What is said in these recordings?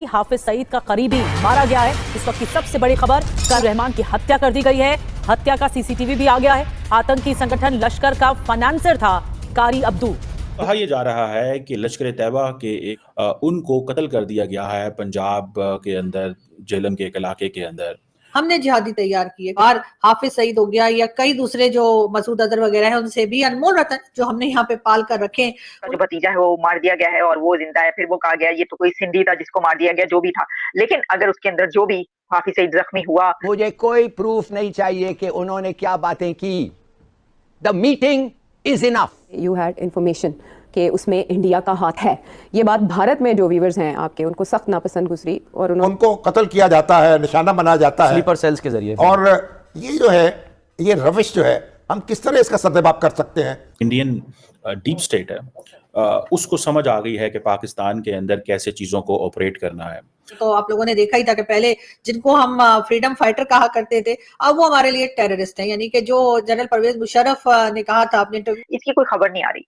حافظ سعید کا قریبی مارا گیا ہے. اس وقت کی سب سے بڑی خبر, قاری رحمان کی ہتیا کر دی گئی ہے. ہتیا کا CCTV بھی آ گیا ہے. آتنکی سنگٹھن لشکر کا فنانسر تھا قاری عبدو. کہا یہ جا رہا ہے کہ لشکر طیبہ کے ان کو قتل کر دیا گیا ہے پنجاب کے اندر, جہلم کے ایک علاقے کے اندر. ہم نے جہادی تیار کیے, اور حافظ سعید ہو گیا یا کئی دوسرے جو مسعود اظہر وغیرہ ہیں, ان سے بھی انمول رتن جو ہم نے یہاں پہ پال کر رکھے. جو بھتیجا ہے وہ مار دیا گیا ہے اور وہ زندہ ہے. پھر وہ کہا گیا یہ تو کوئی سندھی تھا جس کو مار دیا گیا, جو بھی تھا. لیکن اگر اس کے اندر جو بھی حافظ سعید زخمی ہوا, مجھے کوئی پروف نہیں چاہیے کہ انہوں نے کیا باتیں کی. The meeting is enough. You had information کہ اس میں انڈیا کا ہاتھ ہے. یہ بات بھارت میں جو ویورز ہیں آپ کے, ان کو سخت ناپسند گزری اور ان کو قتل کیا جاتا ہے, نشانہ بنایا جاتا ہے سلیپر سیلز کے ذریعے. اور یہ جو ہے, یہ روش جو ہے, ہم کس طرح اس کا سدباب کر سکتے ہیں؟ انڈین ڈیپ سٹیٹ ہے, اس کو سمجھ آ گئی ہے کہ پاکستان کے اندر کیسے چیزوں کو آپریٹ کرنا ہے. تو آپ لوگوں نے دیکھا ہی تھا کہ پہلے جن کو ہم فریڈم فائٹر کہا کرتے تھے, اب وہ ہمارے لیے ٹیررسٹ ہیں. یعنی کہ جو جنرل پرویز مشرف نے کہا تھا اپنے اس کی کوئی خبر نہیں آ رہی.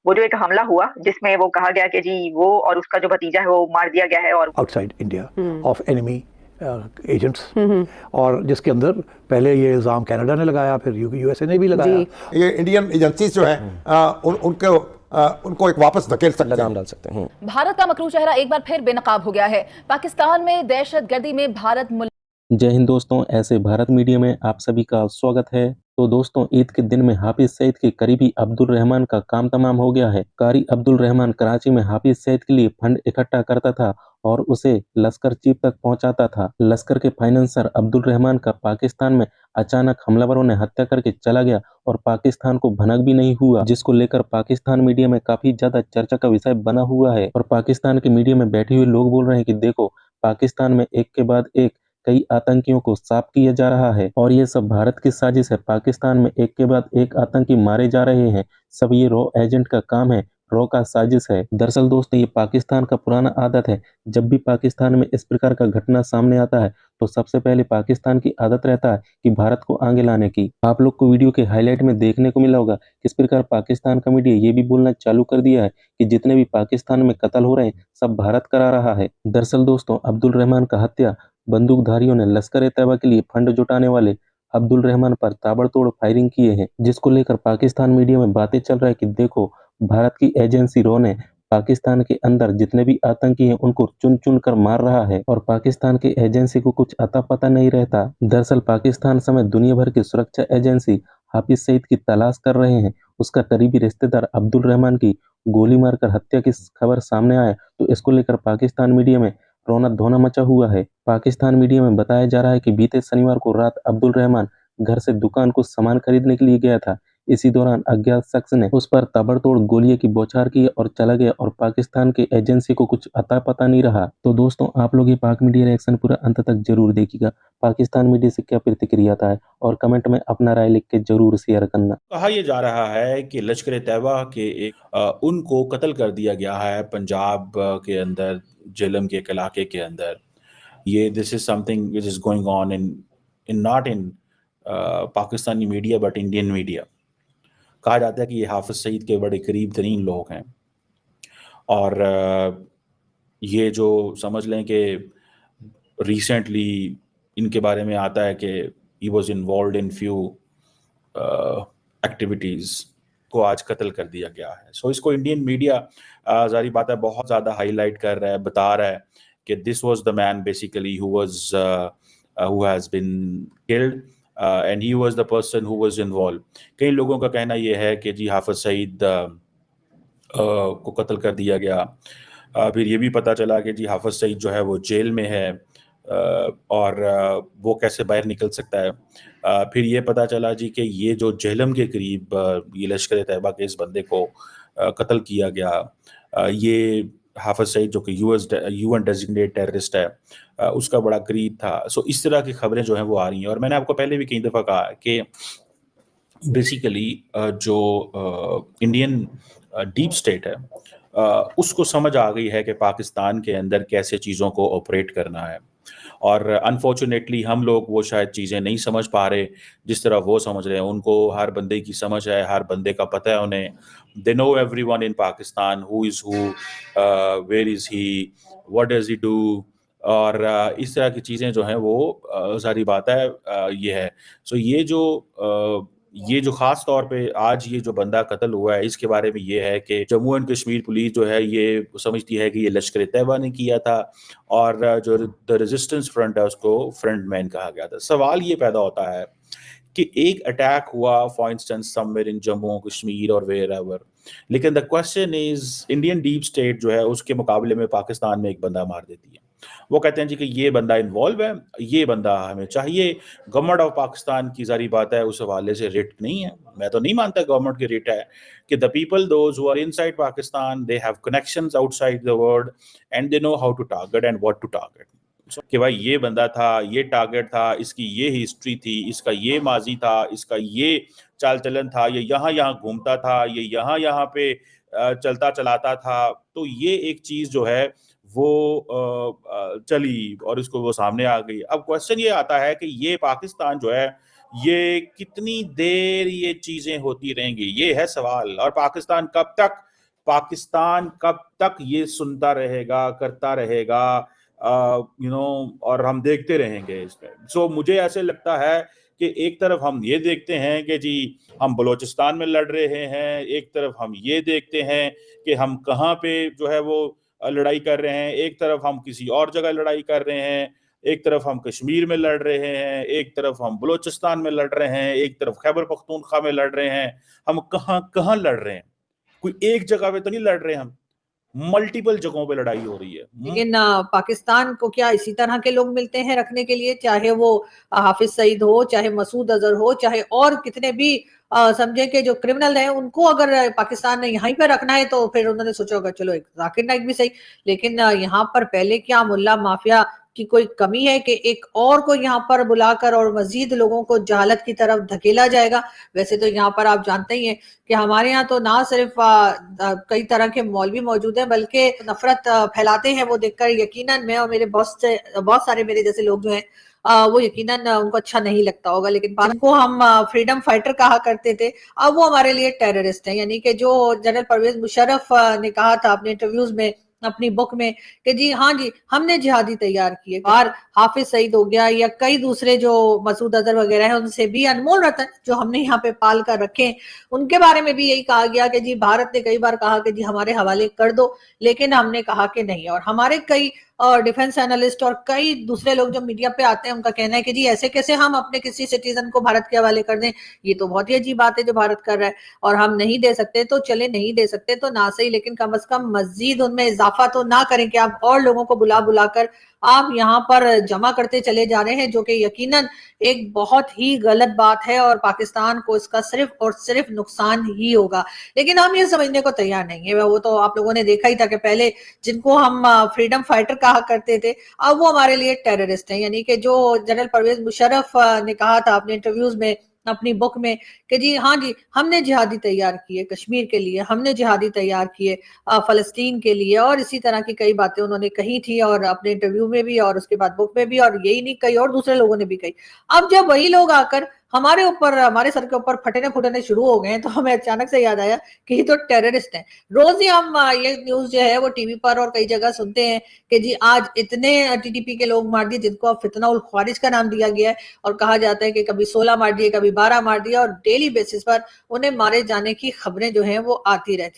وہ جو ایک حملہ ہوا جس میں وہ کہا گیا کہ جی وہ اور اس کا جو بھتیجا ہے وہ مار دیا گیا ہے, اور out side India of enemy agents, اور جس کے اندر پہلے یہ الزام کینیڈا نے لگایا, پھر USA نے بھی لگایا. یہ انڈین ایجنسیز جو ہیں ان کو ایک واپس دھکیل سکتے ہیں. بھارت کا مکروہ چہرہ ایک بار پھر بے نقاب ہو گیا ہے. پاکستان میں دہشت گردی میں بھارت. جے ہند دوستوں, ایسے بھارت میڈیا میں آپ سبھی کا سواگت ہے. تو دوستوں, عید کے دن میں حافظ سعید کے قریبی عبدالرحمان کا کام تمام ہو گیا ہے. قاری عبدالرحمان کراچی میں حافظ سعید کے لیے فنڈ اکٹھا کرتا تھا اور اسے لشکر چیف تک پہنچاتا تھا. لشکر کے فائنانسر عبدالرحمان کا پاکستان میں اچانک حملہ وروں نے ہتیا کر کے چلا گیا اور پاکستان کو بھنک بھی نہیں ہوا, جس کو لے کر پاکستان میڈیا میں کافی زیادہ چرچا کا وشے بنا ہوا ہے. اور پاکستان کے میڈیا میں بیٹھے ہوئے لوگ بول رہے ہیں کہ دیکھو, پاکستان میں ایک کے بعد ایک کئی آتنکیوں کو صاف کیا جا رہا ہے اور یہ سب بھارت کی سازش ہے. پاکستان میں ایک کے بعد ایک آتنکی مارے جا رہے ہیں. سب یہ رو ایجنٹ کا کام ہے, رو کا سازش ہے. دراصل دوستوں, یہ پاکستان کا پرانا عادت ہے. جب بھی پاکستان میں اس پرکار کا گھٹنا سامنے آتا ہے تو سب سے پہلے پاکستان کی عادت رہتا ہے کہ بھارت کو آگے لانے کی. آپ لوگ کو ویڈیو کے ہائی لائٹ میں دیکھنے کو ملا ہوگا کس پرکار پاکستان کا میڈیا یہ بھی بولنا چالو کر دیا ہے کہ جتنے بھی پاکستان میں قتل ہو رہے ہیں سب بھارت کرا رہا ہے. دراصل دوستوں, عبدالرحمان کا ہتیا بندوق دھاریوں نے لشکر طیبہ کے لیے فنڈ جٹانے والے عبدالرحمان پر تابڑ توڑ فائرنگ کیے ہیں, جس کو لے کر پاکستان میڈیا میں باتیں چل رہا ہے کہ دیکھو, بھارت کی ایجنسی رو نے پاکستان کے اندر جتنے بھی آتنکی ہیں ان کو چن چن کر مار رہا ہے اور پاکستان کی ایجنسی کو کچھ عطا پتہ نہیں رہتا. دراصل پاکستان سمیت دنیا بھر کی سرکشا ایجنسی حافظ سعید کی تلاش کر رہے ہیں. اس کا قریبی رشتہ دار عبدالرحمان کی گولی مار کر ہتیا کی خبر سامنے آئے تو اس کو لے کر پاکستان میڈیا میں رونا دھونا مچا ہوا ہے. پاکستان میڈیا میں بتایا جا رہا ہے کہ بیتے شنیوار کو رات عبدالرحمان گھر سے دکان کو سامان خریدنے کے لیے گیا تھا. اسی دوران اگیات شخص نے اس پر تابڑ توڑ گولیاں کی بوچھار کی اور چلا گیا اور پاکستان کے ایجنسی کو کچھ عطا پتہ نہیں رہا. تو دوستوں, آپ لوگ یہ پاک میڈیا ریئیکشن پورا انت تک ضرور دیکھیے گا. پاکستان میڈیا سے کیا پرتکریا آتا ہے اور کمنٹ میں اپنا رائے لکھ کے ضرور شیئر کرنا. کہا یہ جا رہا ہے کہ لشکر طیبہ کے ان کو قتل کر دیا گیا ہے پنجاب کے اندر, جہلم کے ایک علاقے کے اندر. یہ this is something which is going on in not in Pakistani media but Indian media. کہا جاتا ہے کہ یہ حافظ سعید کے بڑے قریب ترین لوگ ہیں اور یہ جو سمجھ لیں کہ ریسنٹلی ان کے بارے میں آتا ہے کہ he was involved in few activities کو آج قتل کر دیا گیا ہے. سو اس کو انڈین میڈیا ظاہری بات ہے بہت زیادہ ہائی لائٹ کر رہا ہے, بتا رہا ہے کہ this was the man basically who has been killed and he was the person who was involved. کئی لوگوں کا کہنا یہ ہے کہ جی حافظ سعید کو قتل کر دیا گیا. پھر یہ بھی پتہ چلا کہ جی حافظ سعید جو ہے وہ جیل میں ہے اور وہ کیسے باہر نکل سکتا ہے. پھر یہ پتہ چلا جی کہ یہ جو جہلم کے قریب یہ لشکر طیبہ کے اس بندے کو قتل کیا گیا, یہ حافظ سعید جو کہ UN ڈیزگنیٹ ٹیررسٹ ہے اس کا بڑا قریب تھا. سو اس طرح کی خبریں جو ہیں وہ آ رہی ہیں. اور میں نے آپ کو پہلے بھی کئی دفعہ کہا کہ بیسیکلی جو انڈین ڈیپ سٹیٹ ہے اس کو سمجھ آ گئی ہے کہ پاکستان کے اندر کیسے چیزوں کو آپریٹ کرنا ہے, اور انفارچونیٹلی ہم لوگ وہ شاید چیزیں نہیں سمجھ پا رہے جس طرح وہ سمجھ رہے ہیں. ان کو ہر بندے کی سمجھ ہے, ہر بندے کا پتہ ہے انہیں. They know everyone in Pakistan, who is who, where is he, what does he do, اور اس طرح کی چیزیں جو ہیں وہ ظاہری بات ہے یہ ہے. سو یہ جو خاص طور پہ آج یہ جو بندہ قتل ہوا ہے اس کے بارے میں یہ ہے کہ جموں اینڈ کشمیر پولیس جو ہے یہ سمجھتی ہے کہ یہ لشکر طیبہ نے کیا تھا اور جو ریزسٹنس فرنٹ ہے اس کو فرنٹ مین کہا گیا تھا. سوال یہ پیدا ہوتا ہے کہ ایک اٹیک ہوا for instance somewhere in Jammu Kashmir اور ویئر ایور, لیکن the question is Indian deep state جو ہے اس کے مقابلے میں پاکستان میں ایک بندہ مار دیتی ہے. وہ کہتے ہیں جی کہ یہ بندہ انوالو ہے, یہ بندہ ہمیں چاہیے. گورنمنٹ آف پاکستان کی ظاہری بات ہے اس حوالے سے ریٹ نہیں ہے, میں تو نہیں مانتا گورنمنٹ کی ریٹ ہے کہ the people those who are inside Pakistan they have connections outside the world and they know how to target and what to target. کہ بھائی یہ بندہ تھا, یہ ٹارگیٹ تھا, اس کی یہ ہسٹری تھی, اس کا یہ ماضی تھا, اس کا یہ چال چلن تھا, یہ یہاں گھومتا تھا, یہ یہاں پہ چلتا چلاتا تھا. تو یہ ایک چیز جو ہے وہ چلی اور اس کو وہ سامنے آ گئی. اب کوشچن یہ آتا ہے کہ یہ پاکستان جو ہے یہ کتنی دیر یہ چیزیں ہوتی رہیں گی, یہ ہے سوال. اور پاکستان کب تک یہ سنتا رہے گا, کرتا رہے گا, اور ہم دیکھتے رہیں گے اس میں. سو مجھے ایسے لگتا ہے کہ ایک طرف ہم یہ دیکھتے ہیں کہ جی ہم بلوچستان میں لڑ رہے ہیں, ایک طرف ہم یہ دیکھتے ہیں کہ ہم کہاں پہ جو ہے وہ لڑائی کر رہے ہیں, ایک طرف ہم کسی اور جگہ لڑائی کر رہے ہیں, ایک طرف ہم کشمیر میں لڑ رہے ہیں, ایک طرف ہم بلوچستان میں لڑ رہے ہیں, ایک طرف خیبر پختونخوا میں لڑ رہے ہیں. ہم کہاں لڑ رہے ہیں؟ کوئی ایک جگہ پہ تو نہیں لڑ رہے, ہم ملٹیپل جگہوں پہ لڑائی ہو رہی ہے. لیکن پاکستان کو کیا اسی طرح کے لوگ ملتے ہیں رکھنے کے لیے, چاہے وہ حافظ سعید ہو, چاہے مسعود اظہر ہو, چاہے اور کتنے بھی سمجھے کہ جو کرمنل ہیں, ان کو اگر پاکستان نے یہیں پہ رکھنا ہے تو پھر انہوں نے سوچا ہوگا چلو ایک ذاکر نائک بھی صحیح. لیکن یہاں پر پہلے کیا ملا مافیا کی کوئی کمی ہے کہ ایک اور کو یہاں پر بلا کر اور مزید لوگوں کو جہالت کی طرف دھکیلا جائے گا؟ ویسے تو یہاں پر آپ جانتے ہی ہیں کہ ہمارے یہاں تو نہ صرف کئی طرح کے مولوی موجود ہیں بلکہ نفرت پھیلاتے ہیں. وہ دیکھ کر یقیناً میں اور میرے بہت سارے میرے جیسے لوگ جو ہیں وہ یقیناً ان کو اچھا نہیں لگتا ہوگا, لیکن ان کو ہم فریڈم فائٹر کہا کرتے تھے, اب وہ ہمارے لیے ٹیررسٹ ہیں. یعنی کہ جو جنرل پرویز مشرف نے کہا تھا اپنے انٹرویوز میں, اپنی بک میں, کہ جی ہاں جی ہم نے جہادی تیار کیے. اور حافظ سعید ہو گیا یا کئی دوسرے جو مسعود اظہر وغیرہ ہیں, ان سے بھی انمول رتن جو ہم نے یہاں پہ پال کر رکھے, ان کے بارے میں بھی یہی کہا گیا کہ جی بھارت نے کئی بار کہا کہ جی ہمارے حوالے کر دو, لیکن ہم نے کہا کہ نہیں. اور ہمارے کئی ڈیفنس اینالسٹ اور کئی دوسرے لوگ جو میڈیا پہ آتے ہیں ان کا کہنا ہے کہ جی ایسے کیسے ہم اپنے کسی سٹیزن کو بھارت کے حوالے کر دیں, یہ تو بہت ہی عجیب بات ہے جو بھارت کر رہا ہے, اور ہم نہیں دے سکتے تو چلے نہیں دے سکتے تو نہ صحیح, لیکن کم از کم مزید ان میں اضافہ تو نہ کریں کہ آپ اور لوگوں کو بلا کر آپ یہاں پر جمع کرتے چلے جا رہے ہیں, جو کہ یقیناً ایک بہت ہی غلط بات ہے اور پاکستان کو اس کا صرف اور صرف نقصان ہی ہوگا. لیکن ہم یہ سمجھنے کو تیار نہیں ہے. وہ تو آپ لوگوں نے دیکھا ہی تھا کہ پہلے جن کو ہم فریڈم فائٹر کہا کرتے تھے اب وہ ہمارے لیے ٹیررسٹ ہیں. یعنی کہ جو جنرل پرویز مشرف نے کہا تھا اپنے انٹرویوز میں, اپنی بک میں, کہ جی ہاں جی ہم نے جہادی تیار کیے کشمیر کے لیے, ہم نے جہادی تیار کیے فلسطین کے لیے, اور اسی طرح کی کئی باتیں انہوں نے کہی تھی اور اپنے انٹرویو میں بھی اور اس کے بعد بک میں بھی, اور یہی نہیں کئی اور دوسرے لوگوں نے بھی کہی. اب جب وہی لوگ آ کر ہمارے اوپر ہمارے سر کے اوپر پھٹنے شروع ہو گئے ہیں تو ہمیں اچانک سے یاد آیا کہ یہ تو ٹیررسٹ ہیں. روز ہی ہم یہ نیوز جو ہے وہ ٹی وی پر اور کئی جگہ سنتے ہیں کہ جی آج اتنے ٹی ٹی پی کے لوگ مار دیے جن کو اب فتنہ الخوارج کا نام دیا گیا ہے, اور کہا جاتا ہے کہ کبھی 16 مار دیے, کبھی 12 مار دیے, اور ڈیلی بیسس پر انہیں مارے جانے کی خبریں جو ہیں وہ آتی رہتی.